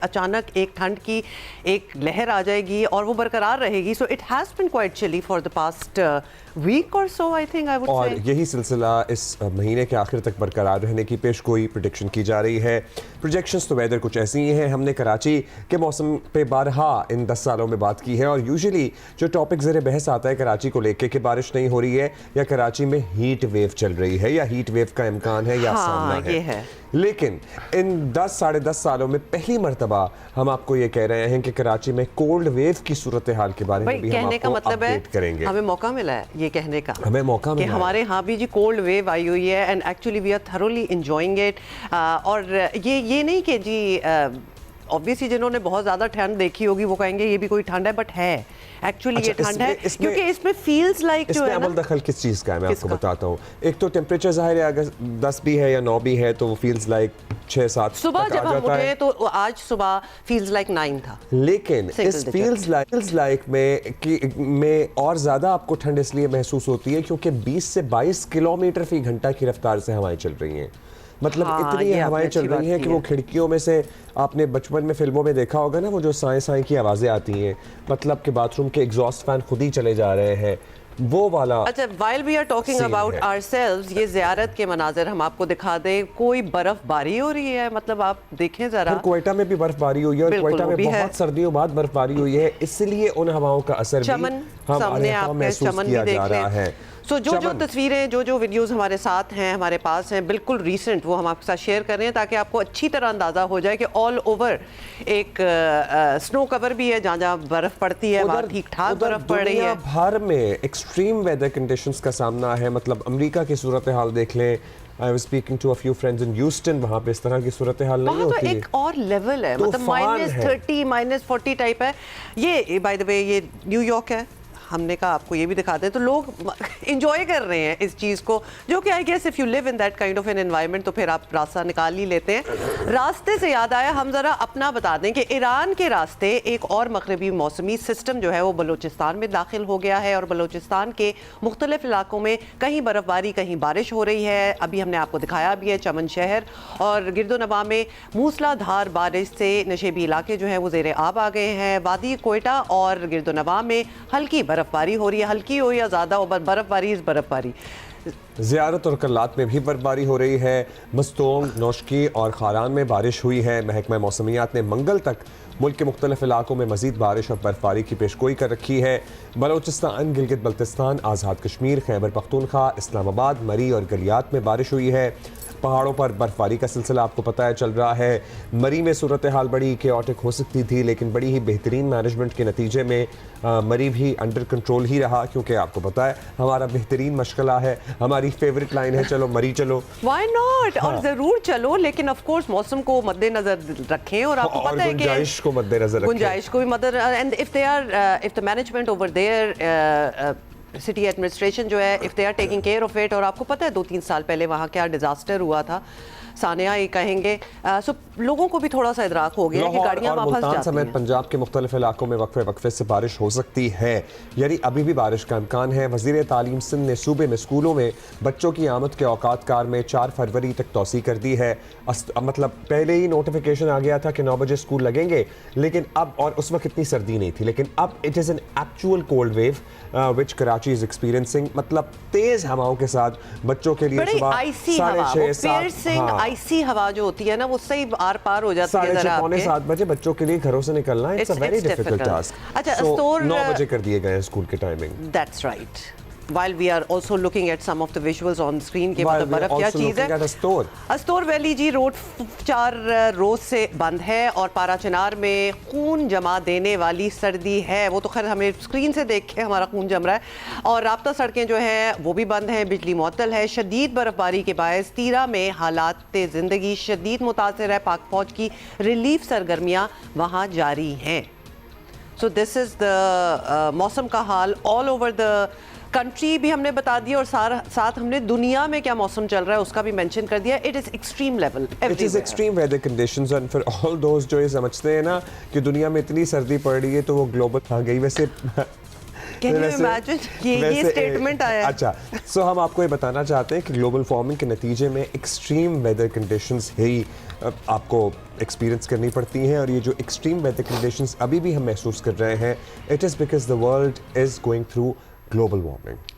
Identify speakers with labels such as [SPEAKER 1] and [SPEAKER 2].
[SPEAKER 1] अचानक एक ठंड की एक लहर आ जाएगी और वो बरकरार रहेगी. So it has been quite chilly for the past week और so I think I would say.
[SPEAKER 2] और यही सिलसिला इस महीने के आखिर तक बरकरार रहने की पेशगोई प्रेडिक्शन की जा रही है. प्रोजेक्शंस तो वेदर कुछ ऐसी ही हैं. हमने कराची के मौसम पे बारहा इन 10 सालों में बात की है और यूजुअली जो टॉपिक ज़ेर बहस आता है कराची को लेके कि बारिश नहीं हो रही है या कराची में हीट वेव चल रही है या हीट वेव का इम्कान है या सामना है. लेकिन इन 10 साढ़े 10 सालों में पहली मरतबा हम आपको ये कह रहे हैं कि कराची में कोल्ड वेव की सूरत हाल के बारे में भी हम आपको
[SPEAKER 1] मतलब
[SPEAKER 2] अपडेट करेंगे.
[SPEAKER 1] हमें मौका मिला है ये कहने का,
[SPEAKER 2] हमें मौका मिला
[SPEAKER 1] कि हमारे यहाँ भी जी कोल्ड वेव आई हुई है and actually we are thoroughly enjoying it. और ये नहीं कि जी ऑब्वियसली जिन्होंने बहुत ज़्यादा ठंड देखी होगी वो कहेंगे ये भी कोई ठंड है, बट है एक्चुअली ये ठंड है क्योंकि इसमें फील्स लाइक जो है ना.
[SPEAKER 2] दखल किस चीज़ का है मैं आपको बताता हूँ. एक तो टेम्परेचर ज़ाहिर है अगर 10 भी है या 9 भी है तो वो फील्स लाइक 6-7
[SPEAKER 1] सुबह जब हम उठे तो आज सुबह फील्स लाइक 9 था.
[SPEAKER 2] लेकिन इस फील्स लाइक में और ज़्यादा आपको ठंड इसलिए महसूस होती है क्योंकि 20 से 22 किलोमीटर फी घंटा की रफ्तार से हवाएं चल रही हैं. मतलब इतनी हवाएं चल रही हैं कि वो खिड़कियों में से आपने बचपन में फिल्मों में देखा होगा ना वो जो साए साए की आवाज़ें आती हैं, मतलब कि बाथरूम के एग्जॉस्ट फैन खुद ही चले जा रहे हैं, वो वाला.
[SPEAKER 1] अच्छा, while we are talking about ourselves, ये ज़ियारत के मनाज़र हम आपको दिखा दें. कोई बर्फबारी हो रही है, मतलब आप देखें ज़रा.
[SPEAKER 2] क्वेटा में भी बर्फबारी हुई है और क्वेटा में बहुत सर्दियों बाद बर्फबारी हुई है, इसलिए उन हवाओं का असर भी
[SPEAKER 1] सामने आप
[SPEAKER 2] महसूस किया जा रहा है.
[SPEAKER 1] सो जो तस्वीरें जो वीडियोस हमारे साथ हैं, हमारे पास हैं, बिल्कुल रीसेंट, वो हम आपके साथ शेयर कर रहे हैं ताकि आपको अच्छी तरह अंदाज़ा हो जाए कि ऑल ओवर एक स्नो कवर भी है. जहाँ जहाँ बर्फ़ पड़ती है वहाँ ठीक ठाक बर्फ़ पड़ रही है.
[SPEAKER 2] भर में एक्सट्रीम वेदर कंडीशंस का सामना है. मतलब अमेरिका की सूरत हाल देख लें. I was speaking to a few friends in Houston, वहाँ पे इस तरह की सूरत हाल नहीं होती.
[SPEAKER 1] तो एक और लेवल है, मतलब -30 -40 टाइप है. ये बाय द वे ये न्यूयॉर्क है. हमने कहा आपको ये भी दिखाते हैं तो लोग इंजॉय कर रहे हैं इस चीज़ को, जो कि I guess if you live in that kind of an environment तो फिर आप रास्ता निकाल ही लेते हैं. रास्ते से याद आया, हम ज़रा अपना बता दें कि ईरान के रास्ते एक और मगरबी मौसमी सिस्टम जो है वो बलूचिस्तान में दाखिल हो गया है और बलूचिस्तान के मुख्तलिफ इलाकों में कहीं बर्फ़बारी कहीं बारिश हो रही है. अभी हमने आपको दिखाया भी है चमन शहर और गिरदोनवा में मूसलाधार बारिश से नशेबी इलाके जो हैं वो ज़ेर आब आ गए हैं. वादी कोयटा और गिरदोनवा में हल्की बर्फबारी हो रही है, हल्की हो या ज़्यादा हो, बर्फबारी इस बर्फबारी.
[SPEAKER 2] ज़ियारत और कल्लात में भी बर्फबारी हो रही है. मस्तोंग, नौशकी और खारान में बारिश हुई है. महकमा मौसमियात ने मंगल तक मुल्क के मुख्तलिफ इलाकों में मजीद बारिश और बर्फबारी की पेशगोई कर रखी है. बलोचिस्तान, गिलगित बल्तिस्तान, आज़ाद कश्मीर, खैबर पख्तूनख्वा, इस्लामाबाद, मरी और गलियात में बारिश हुई है. पहाड़ों पर बर्फबारी का सिलसिला आपको पता है चल रहा है. मरी में सूरत हाल बड़ी केओटिक हो सकती थी लेकिन बड़ी ही बेहतरीन मैनेजमेंट के नतीजे में मरी भी अंडर कंट्रोल ही रहा, क्योंकि आपको पता है हमारा बेहतरीन मशगला है, हमारी फेवरेट लाइन है चलो मरी चलो.
[SPEAKER 1] Why not. और ज़रूर चलो, लेकिन ऑफ कोर्स मौसम को मद्देनजर रखें और आपको पता है कि
[SPEAKER 2] गुंजाइश को मद्देनजर रखें,
[SPEAKER 1] गुंजाइश को भी मदद. And if they are if the management over there city administration जो है if they are taking care of it. और आपको पता है 2-3 साल पहले वहाँ क्या डिज़ास्टर हुआ था, सानिया ये कहेंगे. सो लोगों को भी थोड़ा सा इदराक हो गया कि गाड़ियाँ वापस जाती हैं.
[SPEAKER 2] समेत पंजाब के मुख्तलिफ इलाकों में वक्फे वक्फे से बारिश हो सकती है, यानी अभी भी बारिश का इम्कान है. वज़ीर तालीम सिंध ने सूबे में स्कूलों में बच्चों की आमद के औकात कार में 4 फरवरी तक तोसी कर दी है. मतलब पहले ही नोटिफिकेशन आ गया था कि 9 बजे स्कूल लगेंगे, लेकिन अब, और उस वक्त इतनी सर्दी नहीं थी, लेकिन अब it is an actual cold wave which Karachi is experiencing. मतलब तेज़ हवाओं के साथ बच्चों के लिए सुबह
[SPEAKER 1] 6:30 आईसी हवा जो होती है ना वो सही आर पार हो जाती है.
[SPEAKER 2] 6:45 बजे बच्चों के लिए घरों से निकलना it's a very difficult task.
[SPEAKER 1] अच्छा,
[SPEAKER 2] 9 बजे कर दिए गए स्कूल के timing.
[SPEAKER 1] That's right. While we are also looking at some of the visuals on screen के मतलब बर्फ क्या चीज़ है. अस्टोर वैली जी रोड 4 रोज से बंद है और पाराचनार में खून जमा देने वाली सर्दी है. वो तो खैर हमें स्क्रीन से देख के हमारा खून जम रहा है. और राब्ता सड़कें जो हैं वो भी बंद हैं, बिजली मुअत्तल है. शदीद बर्फबारी के बायस तीरा में हालात ज़िंदगी शदीद मुतासर है. पाक फौज की रिलीफ सरगर्मियाँ वहाँ जारी हैं. सो दिस इज़ द मौसम का हाल ऑल ओवर द कंट्री भी हमने बता दिया और साथ हमने दुनिया में क्या मौसम चल रहा है उसका भी मेंशन कर दिया. It is extreme level,
[SPEAKER 2] it is extreme weather conditions. And for all दोस्त जो ये समझते हैं ना कि दुनिया में इतनी सर्दी पड़ रही है तो वो ग्लोबल आ गई. वैसे
[SPEAKER 1] Can you imagine? ये स्टेटमेंट आया.
[SPEAKER 2] अच्छा, सो हम आपको ये बताना चाहते हैं कि ग्लोबल वार्मिंग के नतीजे में एक्सट्रीम वेदर कंडीशंस ही आपको एक्सपीरियंस करनी पड़ती हैं। और ये जो एक्सट्रीम वेदर कंडीशंस अभी भी हम महसूस कर रहे हैं, it is because the world is going through global warming.